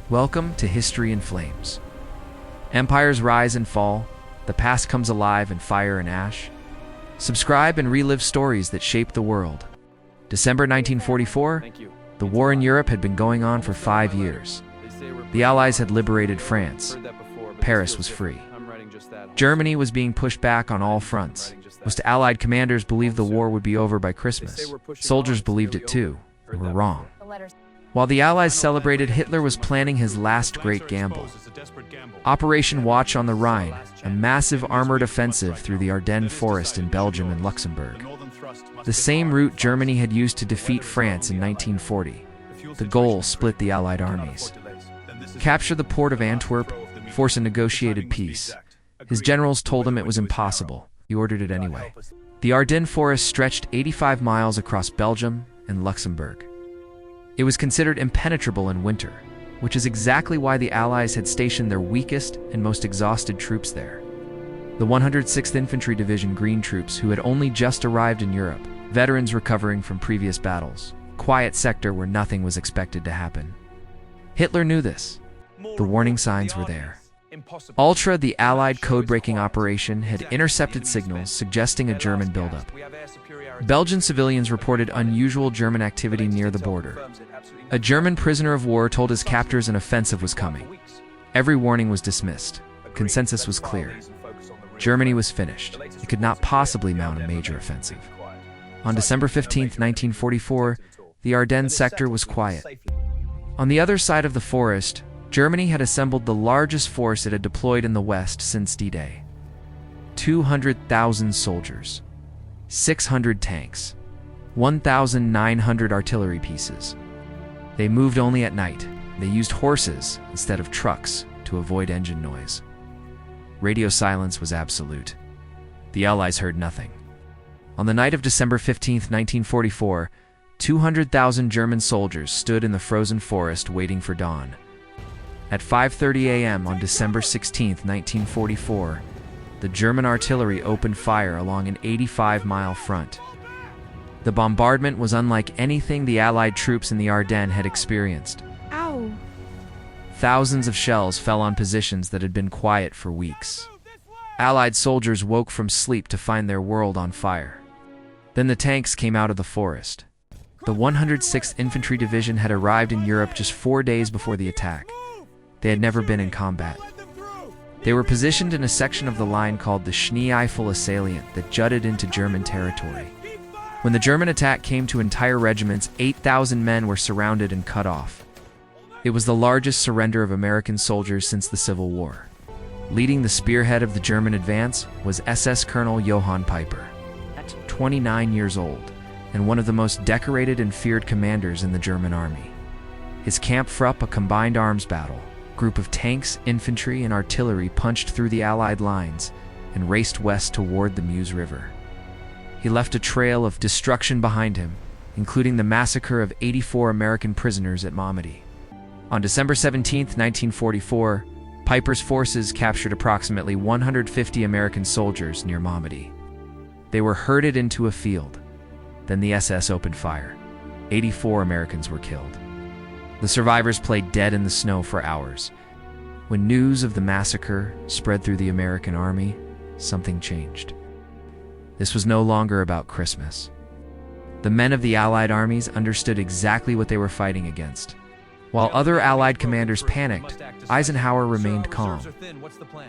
Welcome to History in Flames. Empires rise and fall, the past comes alive in fire and ash. Subscribe and relive stories that shaped the world. December 1944, the war in Europe had been going on for 5 years. The Allies had liberated France. Paris was free. Germany was being pushed back on all fronts. Most Allied commanders believed the war would be over by Christmas. Soldiers believed it too. They were wrong. While the Allies celebrated, Hitler was planning his last great gamble. Operation Watch on the Rhine, a massive armored offensive through the Ardennes forest in Belgium and Luxembourg. The same route Germany had used to defeat France in 1940. The goal: split the Allied armies. Capture the port of Antwerp, force a negotiated peace. His generals told him it was impossible. He ordered it anyway. The Ardennes forest stretched 85 miles across Belgium and Luxembourg. It was considered impenetrable in winter, which is exactly why the Allies had stationed their weakest and most exhausted troops there. The 106th Infantry Division Green Troops, who had only just arrived in Europe, veterans recovering from previous battles, quiet sector where nothing was expected to happen. Hitler knew this. The warning signs were there. Ultra, the Allied code-breaking operation, had intercepted signals suggesting a German buildup. Belgian civilians reported unusual German activity near the border. A German prisoner of war told his captors an offensive was coming. Every warning was dismissed. Consensus was clear. Germany was finished. It could not possibly mount a major offensive. On December 15, 1944, the Ardennes sector was quiet. On the other side of the forest, Germany had assembled the largest force it had deployed in the West since D-Day. 200,000 soldiers, 600 tanks, 1,900 artillery pieces. They moved only at night. They used horses instead of trucks to avoid engine noise. Radio silence was absolute. The Allies heard nothing. On the night of December 15, 1944, 200,000 German soldiers stood in the frozen forest waiting for dawn. At 5:30 a.m. on December 16, 1944, the German artillery opened fire along an 85-mile front. The bombardment was unlike anything the Allied troops in the Ardennes had experienced. Ow! Thousands of shells fell on positions that had been quiet for weeks. Allied soldiers woke from sleep to find their world on fire. Then the tanks came out of the forest. The 106th Infantry Division had arrived in Europe just 4 days before the attack. They had never been in combat. They were positioned in a section of the line called the Schnee-Eifel salient that jutted into German territory. When the German attack came to entire regiments, 8,000 men were surrounded and cut off. It was the largest surrender of American soldiers since the Civil War. Leading the spearhead of the German advance was SS Colonel Johann Piper, 29 years old, and one of the most decorated and feared commanders in the German army. His Kampfruppe, a combined arms battle, group of tanks, infantry, and artillery punched through the Allied lines and raced west toward the Meuse River. He left a trail of destruction behind him, including the massacre of 84 American prisoners at Malmedy. On December 17, 1944, Piper's forces captured approximately 150 American soldiers near Malmedy. They were herded into a field. Then the SS opened fire. 84 Americans were killed. The survivors played dead in the snow for hours. When news of the massacre spread through the American army, something changed. This was no longer about Christmas. The men of the Allied armies understood exactly what they were fighting against. While other Allied commanders panicked, Eisenhower remained calm.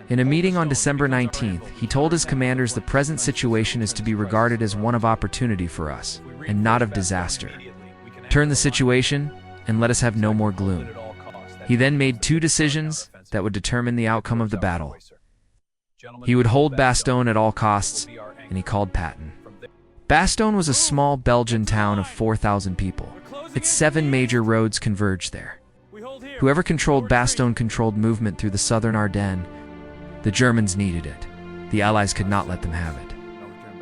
In a meeting on December 19th, he told his commanders the present situation is to be regarded as one of opportunity for us, and not of disaster. Turn the situation, and let us have no more gloom. He then made 2 decisions that would determine the outcome of the battle. He would hold Bastogne at all costs, and he called Patton. Bastogne was a small Belgian town of 4,000 people. Its 7 major roads converged there. Whoever controlled Bastogne controlled movement through the southern Ardennes. The Germans needed it. The Allies could not let them have it.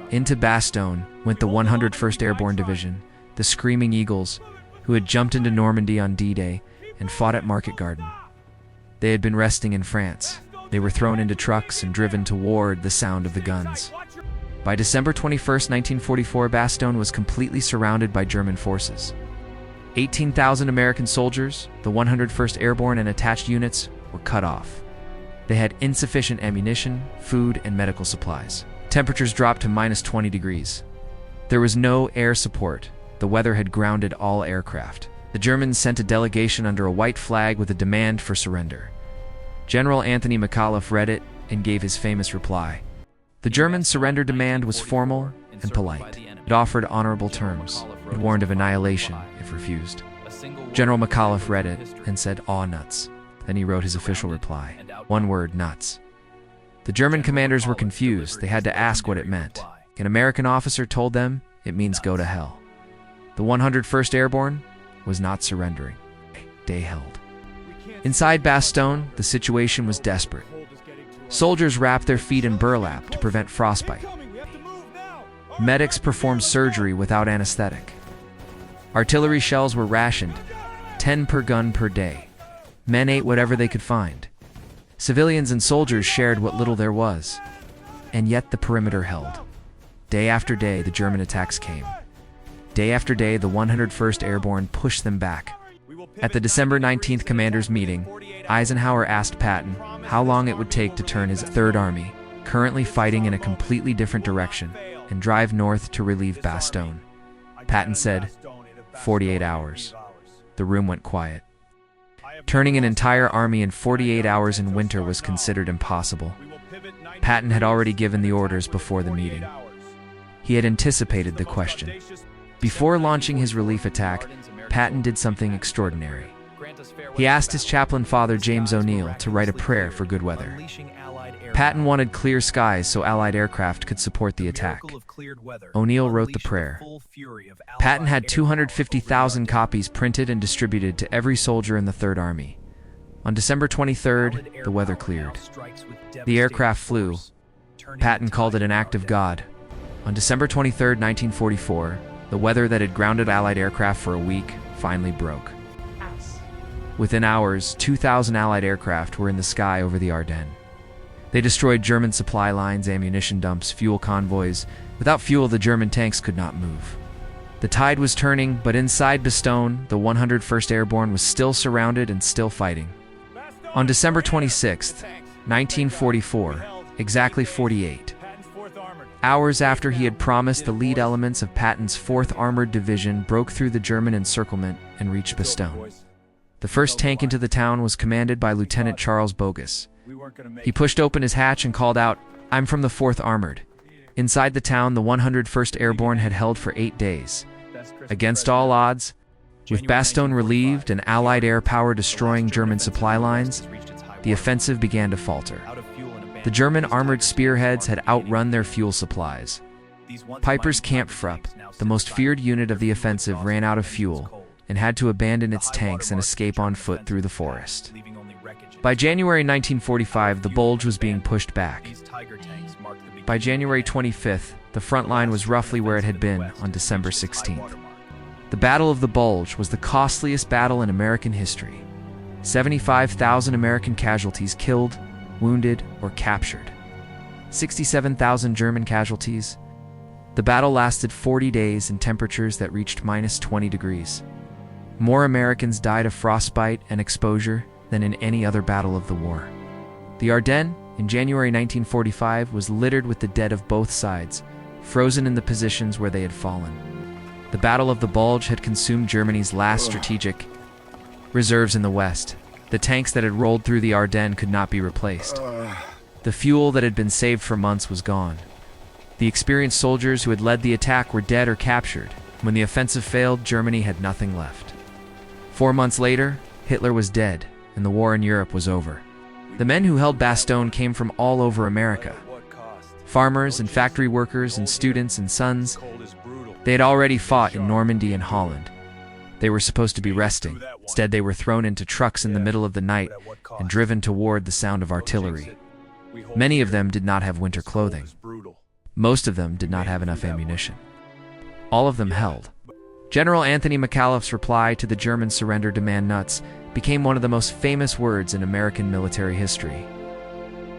Into Bastogne went the 101st Airborne Division, the Screaming Eagles, who had jumped into Normandy on D-Day and fought at Market Garden. They had been resting in France. They were thrown into trucks and driven toward the sound of the guns. By December 21, 1944, Bastogne was completely surrounded by German forces. 18,000 American soldiers, the 101st Airborne and attached units, were cut off. They had insufficient ammunition, food, and medical supplies. Temperatures dropped to -20 degrees. There was no air support. The weather had grounded all aircraft. The Germans sent a delegation under a white flag with a demand for surrender. General Anthony McAuliffe read it and gave his famous reply. The German surrender demand was formal and polite. It offered honorable terms. It warned of annihilation if refused. General McAuliffe read it and said, "Aw, nuts." Then he wrote his official reply. One word, nuts. The German commanders were confused. They had to ask what it meant. An American officer told them, "It means go to hell." The 101st Airborne was not surrendering. They held. Inside Bastogne, the situation was desperate. Soldiers wrapped their feet in burlap to prevent frostbite. Medics performed surgery without anesthetic. Artillery shells were rationed, 10 per gun per day. Men ate whatever they could find. Civilians and soldiers shared what little there was. And yet the perimeter held. Day after day, the German attacks came. Day after day, the 101st Airborne pushed them back. At the December 19th commanders' meeting, Eisenhower asked Patton how long it would take to turn his Third Army, currently fighting in a completely different direction, and drive north to relieve Bastogne. Patton said, 48 hours. The room went quiet. Turning an entire army in 48 hours in winter was considered impossible. Patton had already given the orders before the meeting. He had anticipated the question. Before launching his relief attack, Patton did something extraordinary. He asked his chaplain father, James O'Neill, to write a prayer for good weather. Patton wanted clear skies so Allied aircraft could support the attack. O'Neill wrote the prayer. Patton had 250,000 copies printed and distributed to every soldier in the Third Army. On December 23rd, the weather cleared. The aircraft flew. Patton called it an act of God. On December 23rd, 1944, the weather that had grounded Allied aircraft for a week finally broke. Within hours, 2,000 Allied aircraft were in the sky over the Ardennes. They destroyed German supply lines, ammunition dumps, fuel convoys. Without fuel, the German tanks could not move. The tide was turning, but inside Bastogne, the 101st Airborne was still surrounded and still fighting. On December 26, 1944, exactly 48 hours after he had promised, the lead elements of Patton's 4th Armored Division broke through the German encirclement and reached Bastogne. The first tank into the town was commanded by Lieutenant Charles Bogus. He pushed open his hatch and called out, "I'm from the 4th Armored." Inside the town, the 101st Airborne had held for 8 days. Against all odds, with Bastogne relieved and Allied air power destroying German supply lines, the offensive began to falter. The German armored spearheads had outrun their fuel supplies. Piper's Kampfrupp, the most feared unit of the offensive, ran out of fuel and had to abandon its tanks and escape on foot through the forest. By January 1945, the Bulge was being pushed back. By January 25th, the front line was roughly where it had been on December 16th. The Battle of the Bulge was the costliest battle in American history. 75,000 American casualties killed, wounded, or captured. 67,000 German casualties. The battle lasted 40 days in temperatures that reached -20 degrees. More Americans died of frostbite and exposure than in any other battle of the war. The Ardennes, in January 1945, was littered with the dead of both sides, frozen in the positions where they had fallen. The Battle of the Bulge had consumed Germany's last strategic reserves in the west. The tanks that had rolled through the Ardennes could not be replaced. The fuel that had been saved for months was gone. The experienced soldiers who had led the attack were dead or captured. When the offensive failed, Germany had nothing left. 4 months later, Hitler was dead, and the war in Europe was over. The men who held Bastogne came from all over America. Farmers and factory workers and students and sons. They had already fought in Normandy and Holland. They were supposed to be resting. Instead, they were thrown into trucks in the middle of the night and driven toward the sound of artillery. Many of them did not have winter clothing. Most of them did not have enough ammunition. All of them held. General Anthony McAuliffe's reply to the German surrender demand, "Nuts," became one of the most famous words in American military history.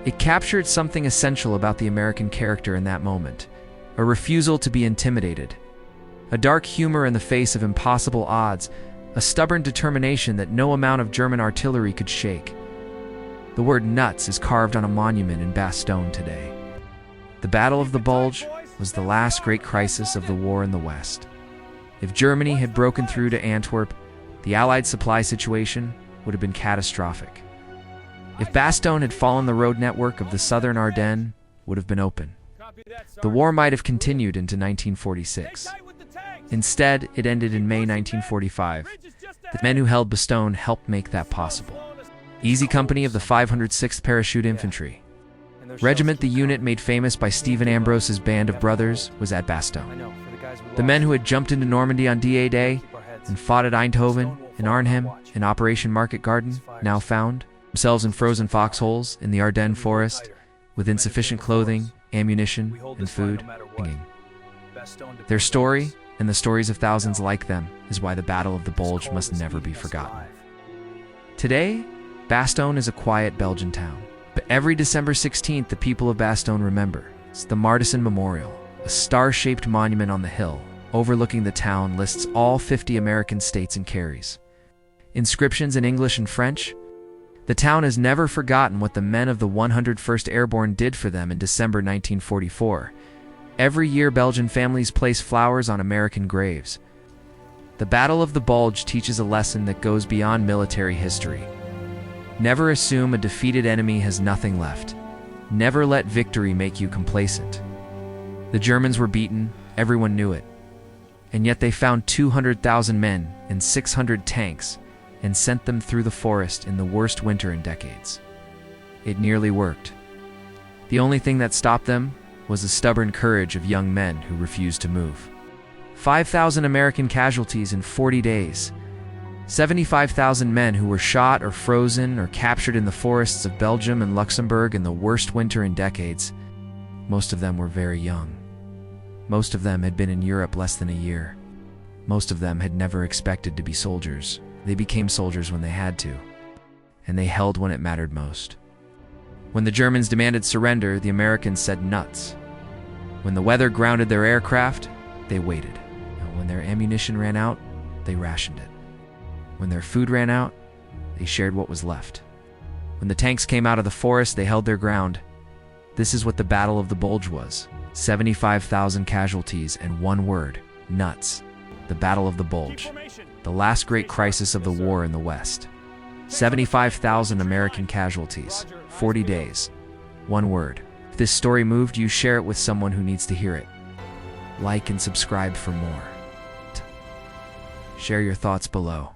It captured something essential about the American character in that moment: a refusal to be intimidated, a dark humor in the face of impossible odds, a stubborn determination that no amount of German artillery could shake. The word nuts is carved on a monument in Bastogne today. The Battle of the Bulge was the last great crisis of the war in the West. If Germany had broken through to Antwerp, the Allied supply situation would have been catastrophic. If Bastogne had fallen, the road network of the southern Ardennes would have been open. The war might have continued into 1946. Instead, it ended in May 1945. The men who held Bastogne helped make that possible. Easy Company of the 506th Parachute Infantry. Regiment, the unit made famous by Stephen Ambrose's band of brothers, was at Bastogne. The men who had jumped into Normandy on D-Day Day and fought at Eindhoven and Arnhem in Operation Market Garden now found themselves in frozen foxholes in the Ardennes forest with insufficient clothing, ammunition, and food. Their story, and the stories of thousands like them, is why the Battle of the Bulge must never be forgotten. Today, Bastogne is a quiet Belgian town, but every December 16th, the people of Bastogne remember. It's the Martyrs Memorial, a star-shaped monument on the hill overlooking the town, lists all 50 American states and carries inscriptions in English and French. The town has never forgotten what the men of the 101st Airborne did for them in December 1944. Every year, Belgian families place flowers on American graves. The Battle of the Bulge teaches a lesson that goes beyond military history. Never assume a defeated enemy has nothing left. Never let victory make you complacent. The Germans were beaten, everyone knew it. And yet they found 200,000 men and 600 tanks and sent them through the forest in the worst winter in decades. It nearly worked. The only thing that stopped them was the stubborn courage of young men who refused to move. 5,000 American casualties in 40 days. 75,000 men who were shot or frozen or captured in the forests of Belgium and Luxembourg in the worst winter in decades. Most of them were very young. Most of them had been in Europe less than a year. Most of them had never expected to be soldiers. They became soldiers when they had to, and they held when it mattered most. When the Germans demanded surrender, the Americans said nuts. When the weather grounded their aircraft, they waited. And when their ammunition ran out, they rationed it. When their food ran out, they shared what was left. When the tanks came out of the forest, they held their ground. This is what the Battle of the Bulge was. 75,000 casualties and one word, nuts. The Battle of the Bulge, the last great crisis of the war in the West. 75,000 American casualties, 40 days, one word. If this story moved you, share it with someone who needs to hear it. Like and subscribe for more. Share your thoughts below.